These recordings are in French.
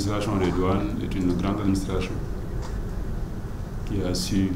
l'administration des douanes est une grande administration qui a su,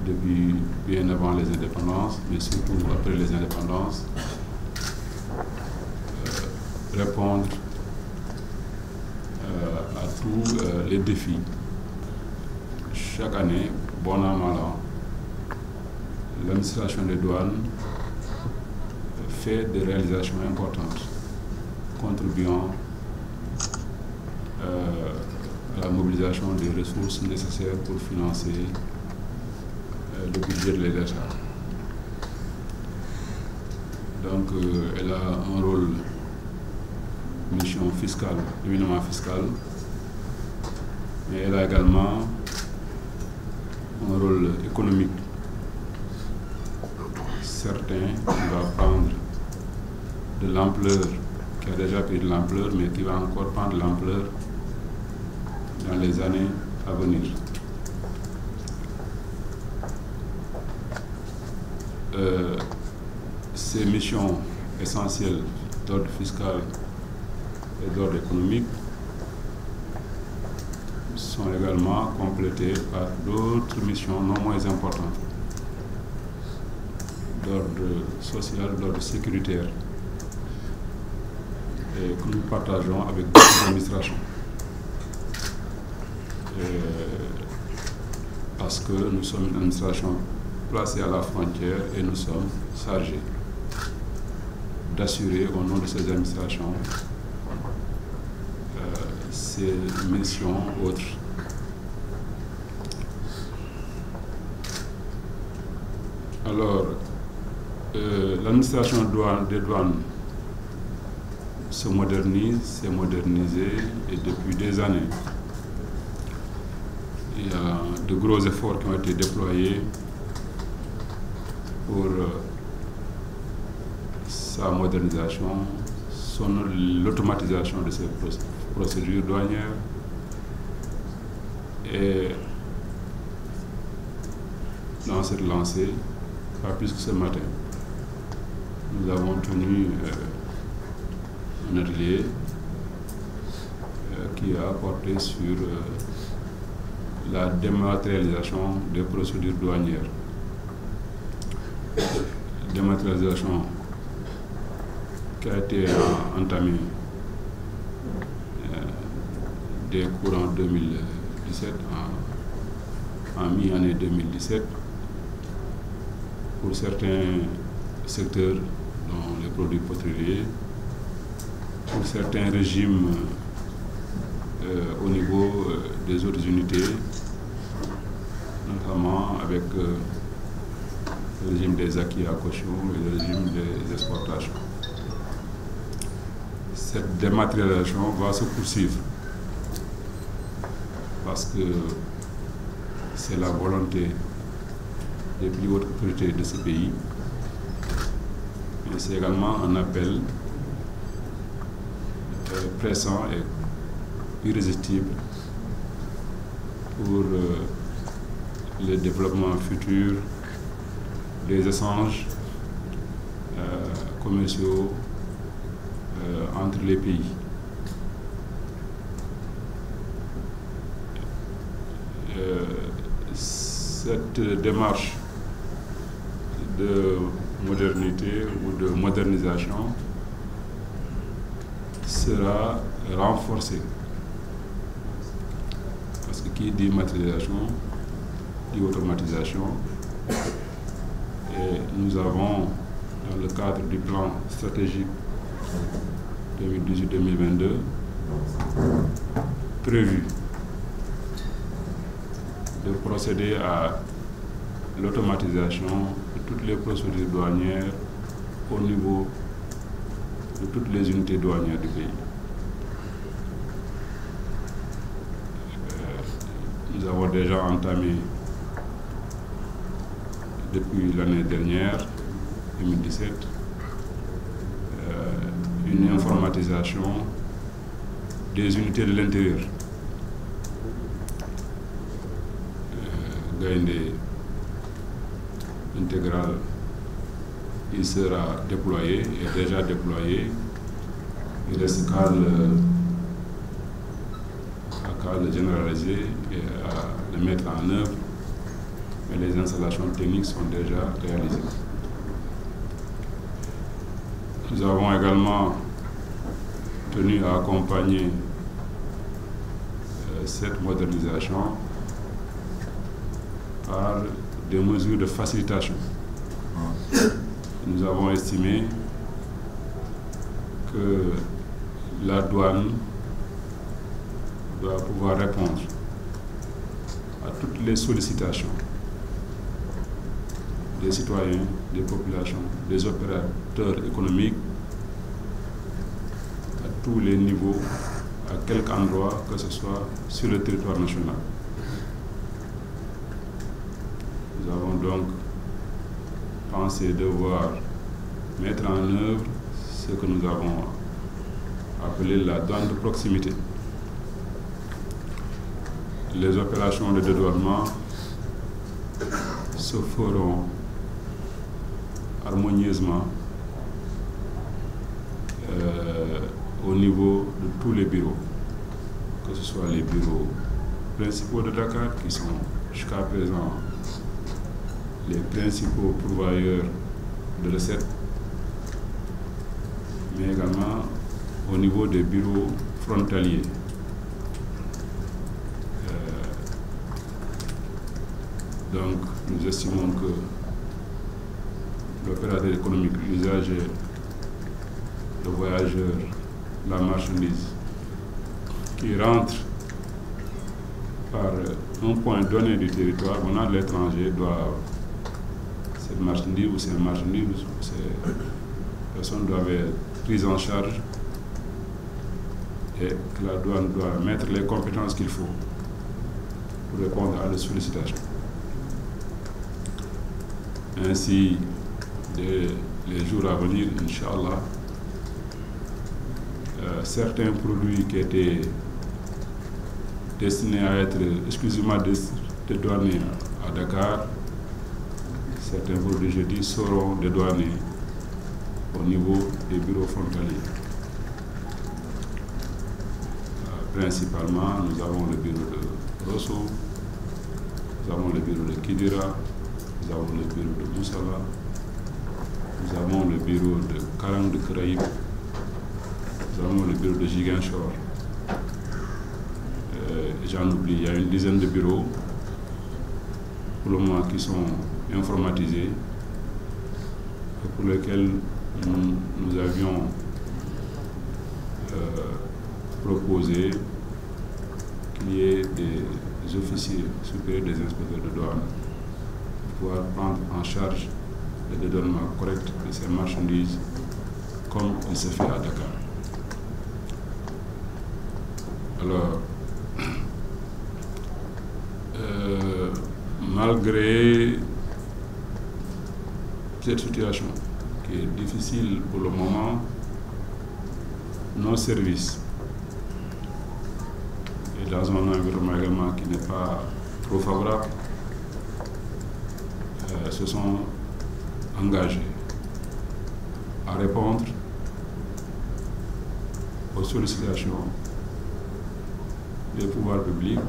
depuis bien avant les indépendances, mais surtout après les indépendances, répondre à tous les défis. Chaque année, bon an, mal an, l'administration des douanes fait des réalisations importantes, contribuant à la mobilisation des ressources nécessaires pour financer le budget de l'État. Donc, elle a un rôle, mission fiscale, éminemment fiscale, mais elle a également un rôle économique certain qui va prendre de l'ampleur, qui a déjà pris de l'ampleur, mais qui va encore prendre de l'ampleur dans les années à venir. Ces missions essentielles d'ordre fiscal et d'ordre économique sont également complétées par d'autres missions non moins importantes d'ordre social, d'ordre sécuritaire, et que nous partageons avec d'autres administrations. Parce que nous sommes une administration placée à la frontière et nous sommes chargés d'assurer au nom de ces administrations ces missions autres. Alors, l'administration des douanes se modernise, s'est modernisée, et depuis des années, il y a de gros efforts qui ont été déployés pour sa modernisation, l'automatisation de ces procédures douanières. Et dans cette lancée, pas plus que ce matin, nous avons tenu un atelier qui a porté sur la dématérialisation des procédures douanières. Dématérialisation qui a été entamée dès courant 2017, en mi-année 2017, pour certains secteurs, dont les produits pétroliers, pour certains régimes au niveau des autres unités, notamment avec le régime des acquis à caution et le régime des exportations. Cette dématérialisation va se poursuivre parce que c'est la volonté des plus hautes autorités de ce pays, mais c'est également un appel pressant et irrésistible pour le développement futur des échanges commerciaux entre les pays. Cette démarche de modernité ou de modernisation sera renforcée. Parce que qui dit matérialisation, dit automatisation. Et nous avons, dans le cadre du plan stratégique 2018-2022, prévu de procéder à l'automatisation de toutes les procédures douanières au niveau de toutes les unités douanières du pays. Nous avons déjà entamé depuis l'année dernière, 2017, une informatisation des unités de l'intérieur. Gaïndé intégral, il sera déployé, est déjà déployé. Il reste qu'à qu'à le généraliser et à le mettre en œuvre, mais les installations techniques sont déjà réalisées. Nous avons également tenu à accompagner cette modernisation par des mesures de facilitation. Nous avons estimé que la douane doit pouvoir répondre à toutes les sollicitations des citoyens, des populations, des opérateurs économiques, à tous les niveaux, à quelque endroit que ce soit sur le territoire national. Nous avons donc pensé devoir mettre en œuvre ce que nous avons appelé la douane de proximité. Les opérations de dédouanement se feront harmonieusement au niveau de tous les bureaux, que ce soit les bureaux principaux de Dakar, qui sont jusqu'à présent les principaux pourvoyeurs de recettes, mais également au niveau des bureaux frontaliers. Donc, nous estimons que l'opérateur économique, l'usager, le voyageur, la marchandise qui rentre par un point donné du territoire venant de l'étranger doivent, cette marchandise ou ces marchandises, ces personnes doivent être prises en charge et que la douane doit mettre les compétences qu'il faut pour répondre à la sollicitation. Ainsi, les jours à venir, Inch'Allah, certains produits qui étaient destinés à être exclusivement dédouanés à Dakar, certains produits, je dis, seront dédouanés au niveau des bureaux frontaliers. Principalement, nous avons le bureau de Rosso, nous avons le bureau de Kidira, nous avons le bureau de Moussala, nous avons le bureau de Karang de Kraïb, nous avons le bureau de Ziguinchor. J'en oublie, il y a une dizaine de bureaux pour le moment qui sont informatisés et pour lesquels nous avions proposé qu'il y ait des officiers supérieurs, des inspecteurs de douane pour pouvoir prendre en charge le dédouanement correct de ces marchandises comme il se fait à Dakar. Alors, malgré cette situation qui est difficile pour le moment, nos services, et dans un environnement également qui n'est pas trop favorable, se sont engagés à répondre aux sollicitations des pouvoirs publics.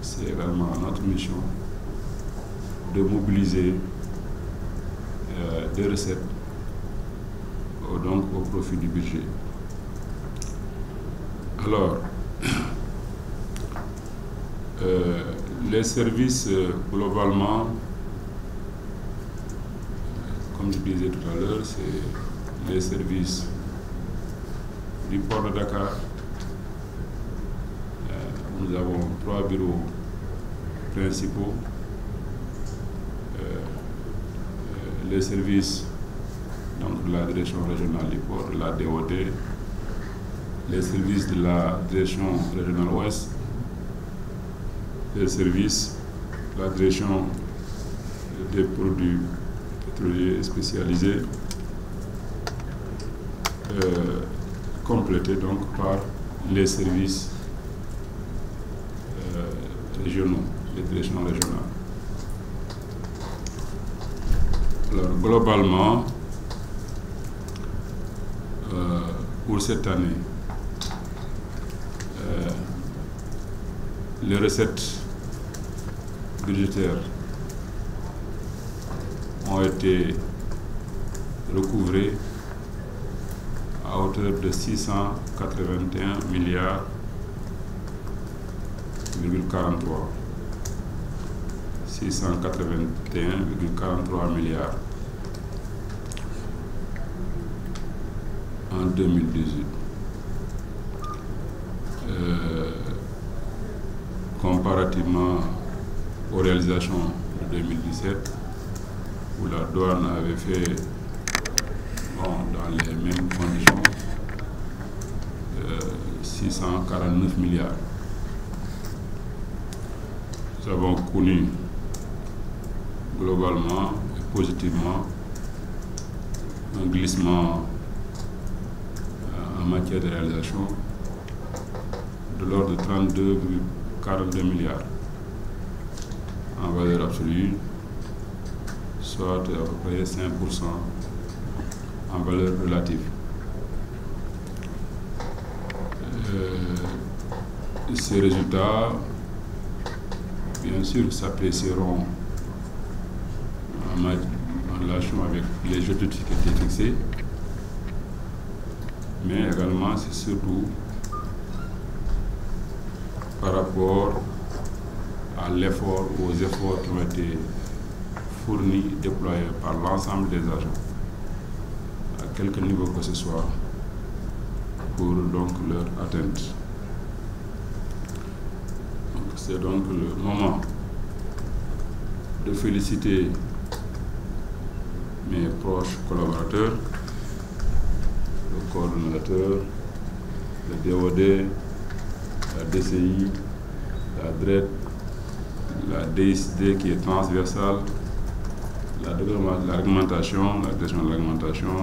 C'est également notre mission de mobiliser des recettes donc au profit du budget. Alors, les services globalement, comme je disais tout à l'heure, c'est les services du port de Dakar. Nous avons 3 bureaux principaux. Les services donc, de la direction régionale du port, de la DOT, les services de la direction régionale ouest, les services de la direction des produits pétroliers spécialisés, complétés donc par les services régionaux, les directions régionales. Alors, globalement, pour cette année, les recettes budgétaires ont été recouvrées à hauteur de 681 milliards, 681,43 milliards en 2018. Comparativement aux réalisations de 2017, où la douane avait fait, dans les mêmes conditions, 649 milliards. Nous avons connu globalement et positivement un glissement en matière de réalisation de l'ordre de 32,42 milliards en valeur absolue, soit à peu près 5% en valeur relative. Ces résultats, bien sûr, s'apprécieront en relation avec les objectifs qui étaient fixés, mais également c'est surtout par rapport à l'effort, aux efforts qui ont été fournis, déployés par l'ensemble des agents, à quelque niveau que ce soit, pour donc leur atteinte. C'est donc le moment de féliciter mes proches collaborateurs, le coordonnateur, le DOD, la DCI, la DRED, la DISD qui est transversale, la réglementation, la direction de la réglementation,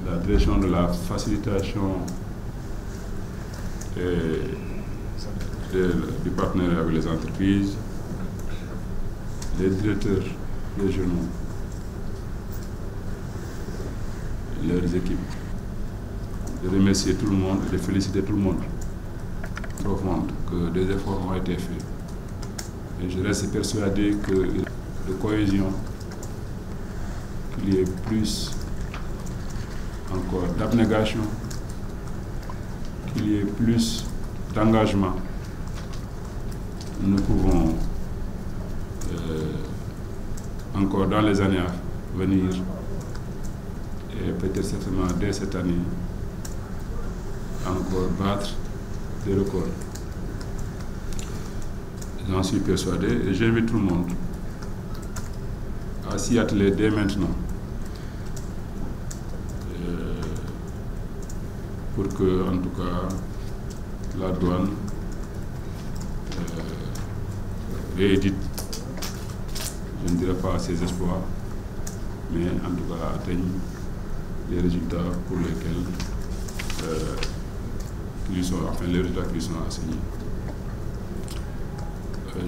la direction de la facilitation du partenariat avec les entreprises, les directeurs régionaux, leurs équipes, de remercier tout le monde et de féliciter tout le monde profonde que des efforts ont été faits. Et je reste persuadé que de cohésion, qu'il y ait plus encore d'abnégation, qu'il y ait plus d'engagement. Nous pouvons encore dans les années à venir, et peut-être certainement dès cette année, encore battre des records. J'en suis persuadé et j'invite tout le monde à s'y atteler dès maintenant pour que, en tout cas, la douane réédite, je ne dirais pas ses espoirs, mais en tout cas atteigne les résultats pour lesquels les résultats qui lui sont assignés.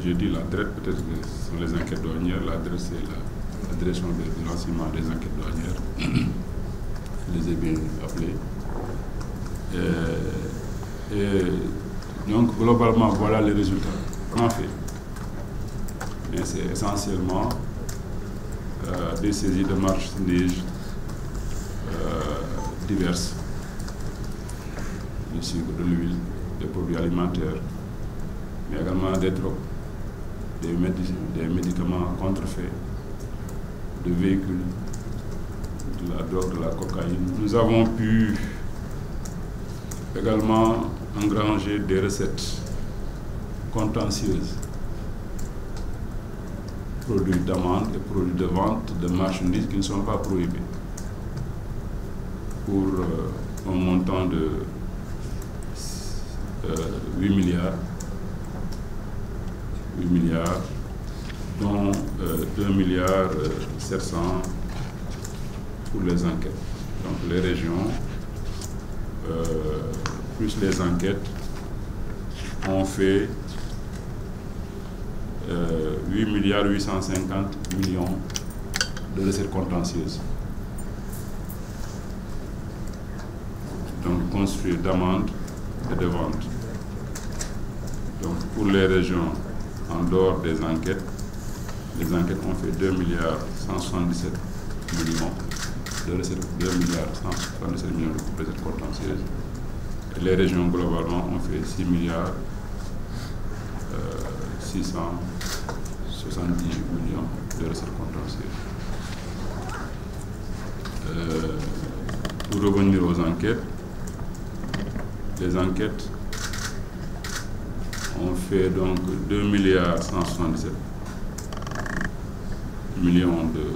Je dis la DRED, peut-être que ce sont les enquêtes douanières. La DRED, c'est la direction de l'enseignement des enquêtes douanières. Je les ai bien appelés. Et donc, globalement, voilà les résultats qu'on fait. Mais c'est essentiellement des saisies de marchandises diverses, du sucre, de l'huile, des produits alimentaires, mais également des drogues, des médicaments contrefaits, de véhicules, de la drogue, de la cocaïne. Nous avons pu également engranger des recettes contentieuses, produits d'amende et produits de vente de marchandises qui ne sont pas prohibés, pour un montant de 8 milliards, dont 2 milliards 700 pour les enquêtes. Donc les régions, plus les enquêtes, ont fait 8 milliards 850 millions de recettes contentieuses. Donc construit d'amendes et de ventes. Donc pour les régions, en dehors des enquêtes, les enquêtes ont fait 2 milliards 177 millions de recettes, 2 milliards 177 millions de recettes contentieuses. Et les régions globalement ont fait 6 milliards 670 millions de recettes contentieuses. Pour revenir aux enquêtes, les enquêtes ont fait donc 2 milliards 177 millions de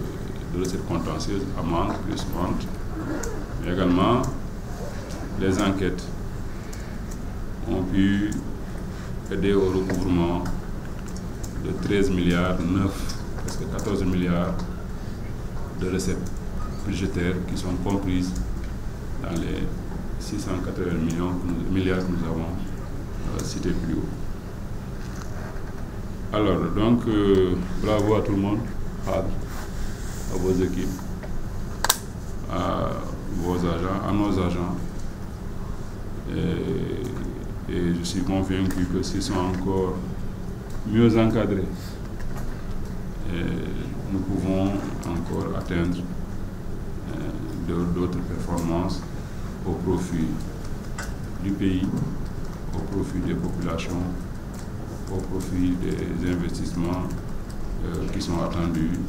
recettes contentieuses, amendes plus vente. Mais également, les enquêtes ont pu aider au recouvrement de 13 milliards 9, presque 14 milliards de recettes budgétaires qui sont comprises dans les 680 milliards que nous avons cités plus haut. Alors, donc, bravo à tout le monde, à vos équipes, à vos agents, à nos agents. Et je suis convaincu que s'ils sont encore mieux encadrés, nous pouvons encore atteindre d'autres performances au profit du pays, au profit des populations, au profit des investissements qui sont attendus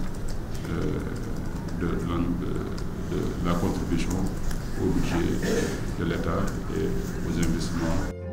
de la contribution au budget de l'État et aux investissements.